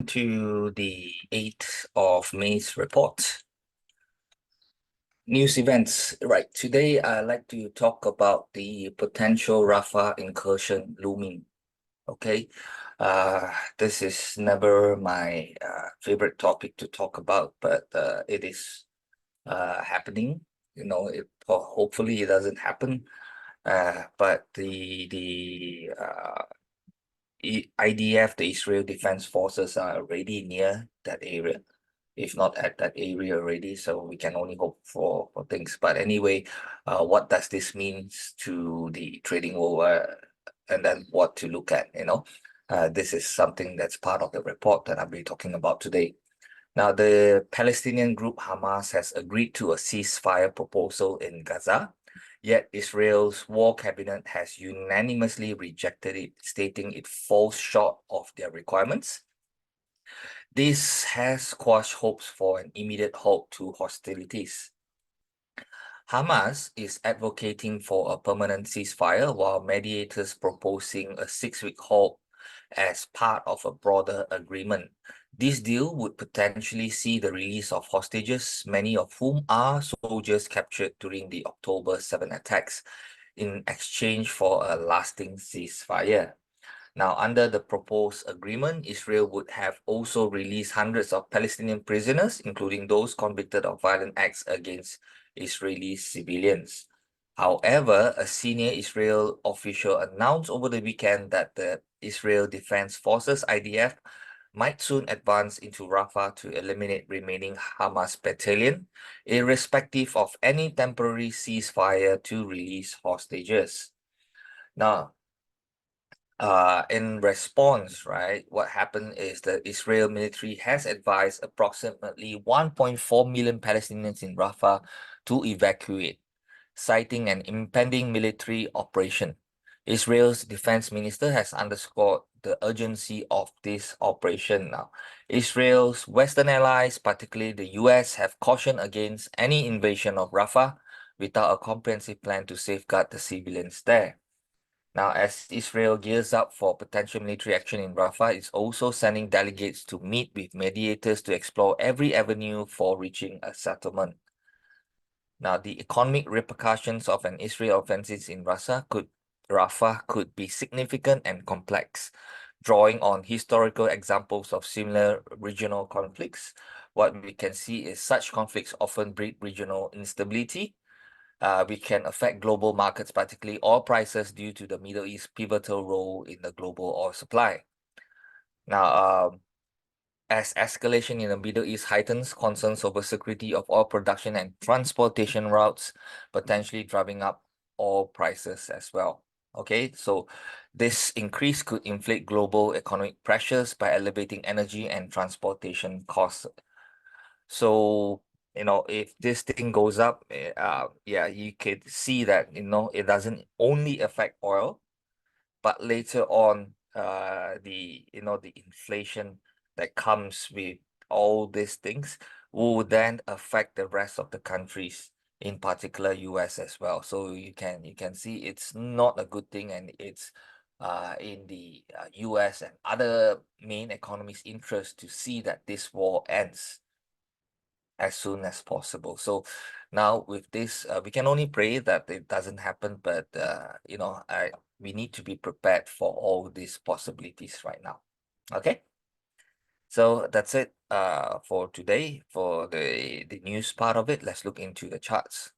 to the 8th of May's report. News events. Right. Today, I'd like to talk about the potential Rafah incursion looming. Okay. This is never my favorite topic to talk about, but it is happening. Hopefully it doesn't happen. But the IDF, the Israel Defense Forces, are already near that area, if not at that area already. So we can only hope for things. But anyway, what does this mean to the trading war, and then what to look at? This is something that's part of the report that I'll be talking about today. Now, the Palestinian group Hamas has agreed to a ceasefire proposal in Gaza, yet Israel's war cabinet has unanimously rejected it, stating it falls short of their requirements. This has quashed hopes for an immediate halt to hostilities. Hamas is advocating for a permanent ceasefire, while mediators proposing a 6-week halt as part of a broader agreement. This deal would potentially see the release of hostages, many of whom are soldiers captured during the October 7 attacks, in exchange for a lasting ceasefire. Now, under the proposed agreement, Israel would have also released hundreds of Palestinian prisoners, including those convicted of violent acts against Israeli civilians. However, a senior Israel official announced over the weekend that the Israel Defense Forces, IDF, might soon advance into Rafah to eliminate remaining Hamas battalion, irrespective of any temporary ceasefire to release hostages. Now, in response, right, what happened is the Israel military has advised approximately 1.4 million Palestinians in Rafah to evacuate, citing an impending military operation. Israel's defense minister has underscored the urgency of this operation now. Israel's Western allies, particularly the US, have cautioned against any invasion of Rafah without a comprehensive plan to safeguard the civilians there. Now, as Israel gears up for potential military action in Rafah, it's also sending delegates to meet with mediators to explore every avenue for reaching a settlement. Now, the economic repercussions of an Israel offensive in Rafah could be significant and complex. Drawing on historical examples of similar regional conflicts, what we can see is such conflicts often breed regional instability. We can affect global markets, particularly oil prices, due to the Middle East's pivotal role in the global oil supply. Now, as escalation in the Middle East heightens concerns over security of oil production and transportation routes, potentially driving up oil prices as well. Okay, so this increase could inflate global economic pressures by elevating energy and transportation costs. So, if this thing goes up, yeah, you could see that, it doesn't only affect oil, but later on, the inflation that comes with all these things will then affect the rest of the countries, in particular US as well. So you can see it's not a good thing, and it's in the US and other main economies' interest to see that this war ends as soon as possible. So now with this, we can only pray that it doesn't happen, but we need to be prepared for all these possibilities right now. Okay, so that's it for today. For the news part of it, let's look into the charts.